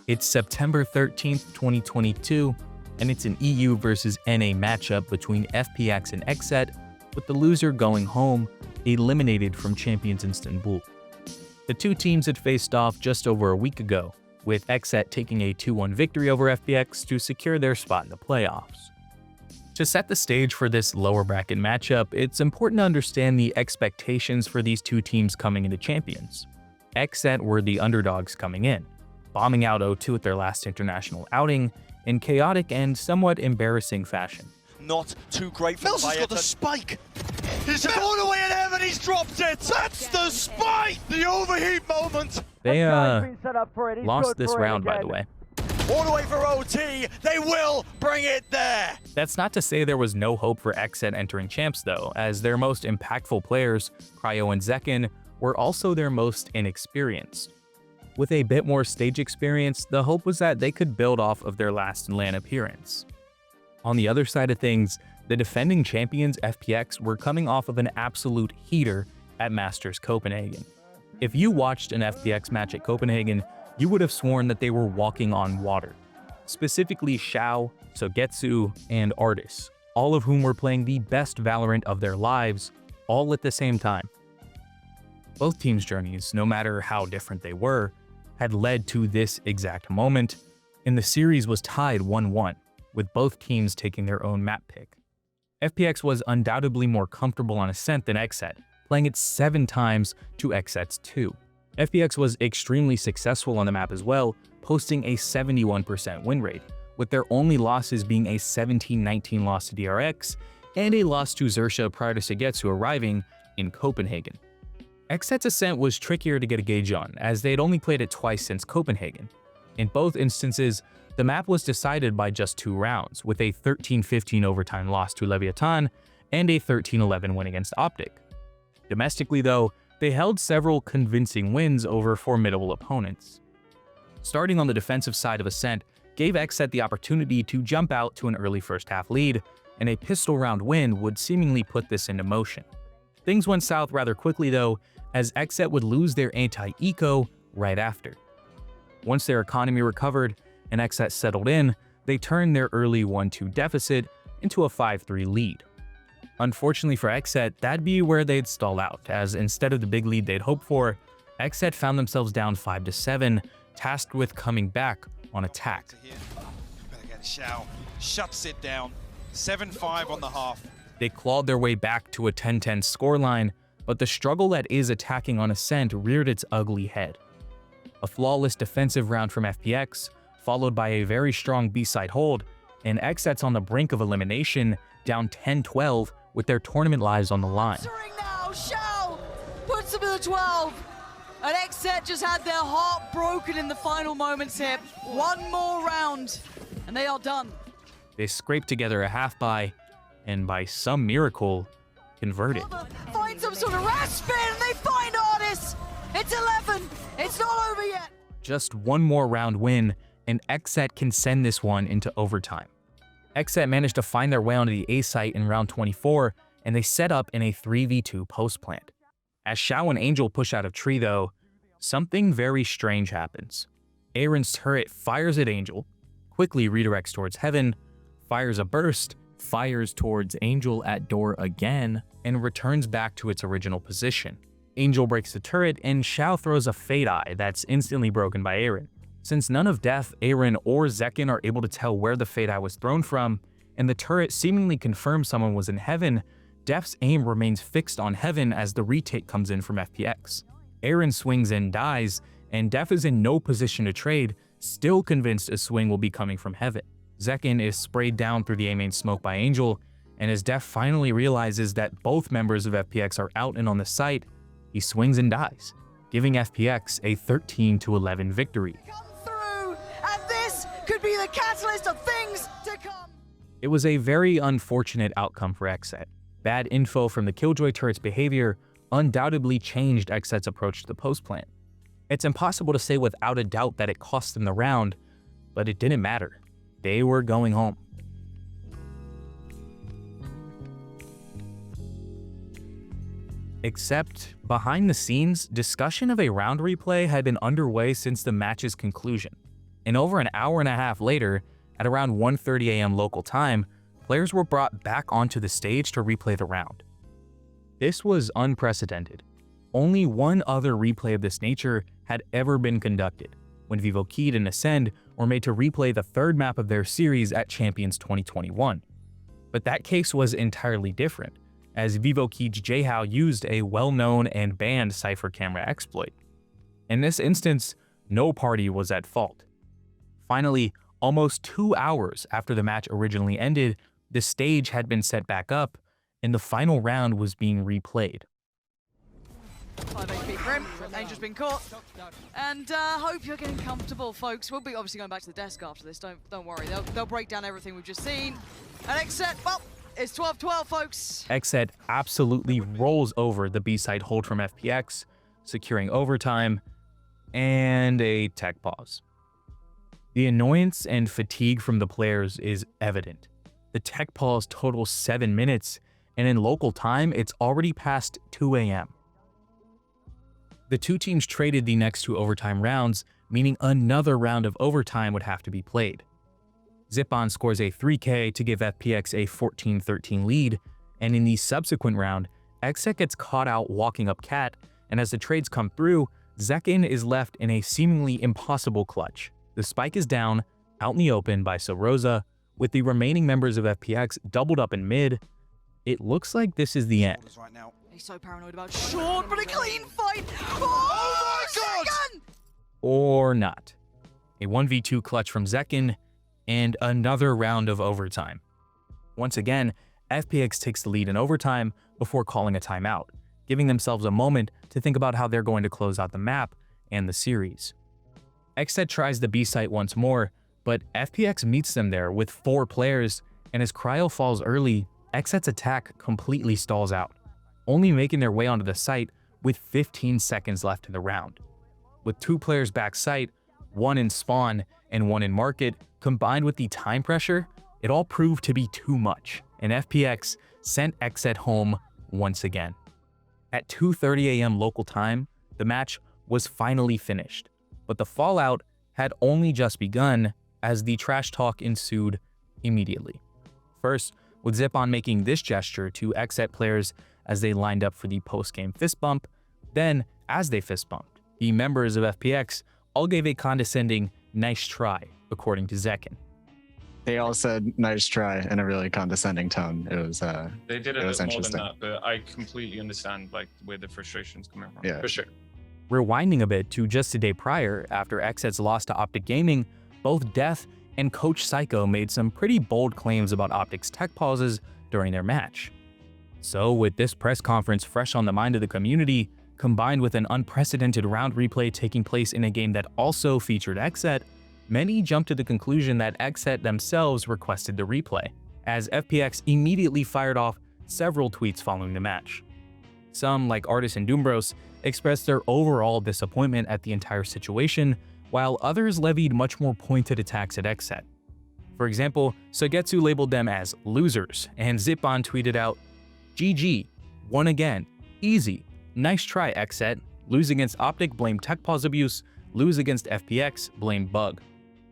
It's September 13th, 2022, and it's an EU versus NA matchup between FPX and xset, with the loser going home, eliminated from champions Istanbul. The two teams had faced off just over a week ago, with xset taking a 2-1 victory over FPX to secure their spot in the playoffs. To set the stage for this lower bracket matchup, it's important to understand the expectations for these two teams coming into champions. xset were the underdogs coming in, bombing out 0-2 at their last international outing in chaotic and somewhat embarrassing fashion. Not too great for Nelson's got the spike! He's all the way in heaven, he's dropped it! That's the spike! The overheat moment! They lost this round, by the way. All the way for OT, they will bring it there! That's not to say there was no hope for xset entering champs though, as their most impactful players, Cryo and Zekken, were also their most inexperienced. With a bit more stage experience, the hope was that they could build off of their last LAN appearance. On the other side of things, the defending champions FPX were coming off of an absolute heater at Masters Copenhagen. If you watched an FPX match at Copenhagen, you would have sworn that they were walking on water. Specifically Shao, Suygetsu, and Ardiis, all of whom were playing the best Valorant of their lives, all at the same time. Both teams' journeys, no matter how different they were, had led to this exact moment, and the series was tied 1-1, with both teams taking their own map pick. FPX was undoubtedly more comfortable on Ascent than xset, playing it 7 times to xset's 2. FPX was extremely successful on the map as well, posting a 71% win rate, with their only losses being a 17-19 loss to DRX and a loss to Xerxia prior to Suygetsu arriving in Copenhagen. xset's Ascent was trickier to get a gauge on, as they had only played it twice since Copenhagen. In both instances, the map was decided by just 2 rounds, with a 13-15 overtime loss to Leviathan and a 13-11 win against Optic. Domestically though, they held several convincing wins over formidable opponents. Starting on the defensive side of Ascent gave xset the opportunity to jump out to an early first half lead, and a pistol round win would seemingly put this into motion. Things went south rather quickly though, as xset would lose their anti-eco right after. Once their economy recovered and xset settled in, they turned their early 1-2 deficit into a 5-3 lead. Unfortunately for xset, that'd be where they'd stall out, as instead of the big lead they'd hoped for, xset found themselves down 5-7, tasked with coming back on attack. Better get Shao. Shuts it down. 7-5 on the half. They clawed their way back to a 10-10 scoreline, but the struggle that is attacking on Ascent reared its ugly head. A flawless defensive round from FPX, followed by a very strong B-side hold, and xset's on the brink of elimination, down 10-12 with their tournament lives on the line. Now, Shao puts them in the 12, and xset just had their heart broken in the final moments here. One more round, and they are done. They scraped together a half-buy, and by some miracle, converted. Find some sort of rash spin, and they find ardiis. It's 11. It's not over yet. Just one more round win, and xset can send this one into overtime. xset managed to find their way onto the A site in round 24, and they set up in a 3v2 post plant. As Shao and Angel push out of tree though, something very strange happens. Aaron's turret fires at Angel, quickly redirects towards heaven, fires a burst, fires towards Angel at door again, and returns back to its original position. Angel breaks the turret, and Shao throws a Fade Eye that's instantly broken by Aaron. Since none of Def, Aaron, or Zekken are able to tell where the Fade Eye was thrown from, and the turret seemingly confirms someone was in heaven, Def's aim remains fixed on heaven as the retake comes in from FPX. Aaron swings and dies, and Def is in no position to trade, still convinced a swing will be coming from heaven. Zekken is sprayed down through the A-main smoke by Angel, and as Def finally realizes that both members of FPX are out and on the site, he swings and dies, giving FPX a 13-11 victory. Come through, and this could be the catalyst of things to come. It was a very unfortunate outcome for xset. Bad info from the Killjoy turret's behavior undoubtedly changed xset's approach to the post plant. It's impossible to say without a doubt that it cost them the round, but it didn't matter. They were going home. Except, behind the scenes, discussion of a round replay had been underway since the match's conclusion. and over an hour and a half later, at around 1:30 a.m. local time, players were brought back onto the stage to replay the round. This was unprecedented. Only one other replay of this nature had ever been conducted, when Vivo Keyed and Ascend were made to replay the third map of their series at Champions 2021. But that case was entirely different, as Vivo Keyed's Jhao used a well-known and banned Cypher camera exploit. In this instance, no party was at fault. Finally, almost 2 hours after the match originally ended, the stage had been set back up, and the final round was being replayed. 5 HP for him. Angel's been caught. And hope you're getting comfortable, folks. We'll be obviously going back to the desk after this. Don't worry. They'll break down everything we've just seen. And xset, well, it's 12-12, folks. xset absolutely rolls over the B-side hold from FPX, securing overtime and a tech pause. The annoyance and fatigue from the players is evident. The tech pause totals 7 minutes, and in local time, it's already past 2 a.m. The two teams traded the next 2 overtime rounds, meaning another round of overtime would have to be played. zekken scores a 3K to give FPX a 14-13 lead, and in the subsequent round, xset gets caught out walking up cat, and as the trades come through, zekken is left in a seemingly impossible clutch. The spike is down, out in the open by Rosa, with the remaining members of FPX doubled up in mid. It looks like this is the end. Right now. He's so paranoid about Sean, but a clean fight! Oh my God! Zekken! Or not. A 1v2 clutch from zekken, and another round of overtime. Once again, FPX takes the lead in overtime before calling a timeout, giving themselves a moment to think about how they're going to close out the map and the series. xset tries the B site once more, but FPX meets them there with 4 players, and as cryo falls early, xset's attack completely stalls out, only making their way onto the site with 15 seconds left in the round. With 2 players back site, 1 in spawn and 1 in market, combined with the time pressure, it all proved to be too much, and FPX sent xset home once again. At 2:30 a.m. local time, the match was finally finished, but the fallout had only just begun as the trash talk ensued immediately. First, with zekken making this gesture to xset players as they lined up for the post-game fist bump. Then, as they fist bumped, the members of FPX all gave a condescending "nice try," according to zekken. They all said "nice try" in a really condescending tone. It was They did it a was bit more than interesting. that, but I completely understand like where the frustration's coming from. Yeah. For sure. Rewinding a bit to just a day prior, after xset's loss to Optic Gaming, both Death and Coach Psycho made some pretty bold claims about Optic's tech pauses during their match. So with this press conference fresh on the mind of the community, combined with an unprecedented round replay taking place in a game that also featured xset, many jumped to the conclusion that xset themselves requested the replay, as FPX immediately fired off several tweets following the match. Some, like Ardiis and Doombros, expressed their overall disappointment at the entire situation, while others levied much more pointed attacks at xset. For example, Suygetsu labeled them as losers, and zekken tweeted out, "GG, won again, easy, nice try xset, lose against Optic, blame tech pause abuse, lose against FPX, blame bug."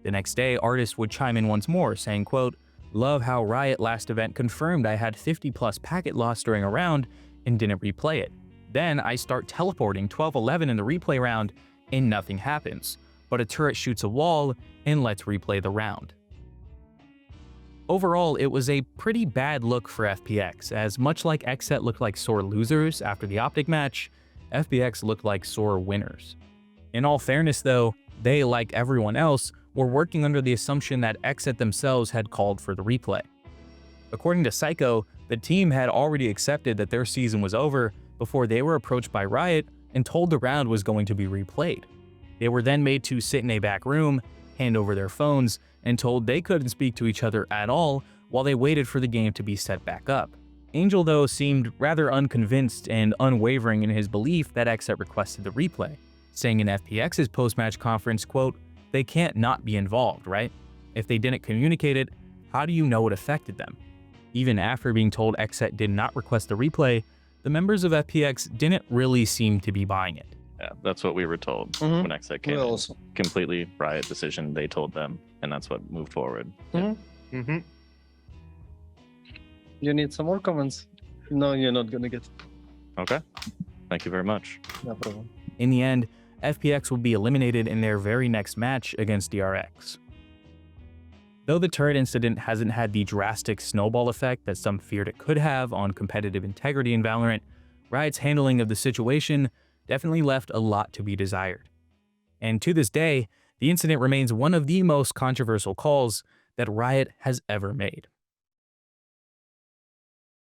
The next day, Ardiis would chime in once more, saying, quote, "Love how Riot last event confirmed I had 50+ packet loss during a round and didn't replay it. Then I start teleporting 12-11 in the replay round and nothing happens, but a turret shoots a wall and lets replay the round." Overall, it was a pretty bad look for FPX, as much like xset looked like sore losers after the Optic match, FPX looked like sore winners. In all fairness though, they, like everyone else, were working under the assumption that xset themselves had called for the replay. According to Psycho, the team had already accepted that their season was over before they were approached by Riot and told the round was going to be replayed. They were then made to sit in a back room, hand over their phones, and told they couldn't speak to each other at all while they waited for the game to be set back up. Angel, though, seemed rather unconvinced and unwavering in his belief that xset requested the replay, saying in FPX's post-match conference, quote, "They can't not be involved, right? If they didn't communicate it, how do you know it affected them?" Even after being told xset did not request the replay, the members of FPX didn't really seem to be buying it. Yeah, that's what we were told Mhm. when xset came We in. also. Completely Riot decision. They told them, and that's what moved forward. Mm-hmm. You need some more comments? No, you're not gonna get. Okay. Thank you very much. No problem. In the end, FPX will be eliminated in their very next match against DRX. Though the turret incident hasn't had the drastic snowball effect that some feared it could have on competitive integrity in Valorant, Riot's handling of the situation definitely left a lot to be desired. And to this day, the incident remains one of the most controversial calls that Riot has ever made.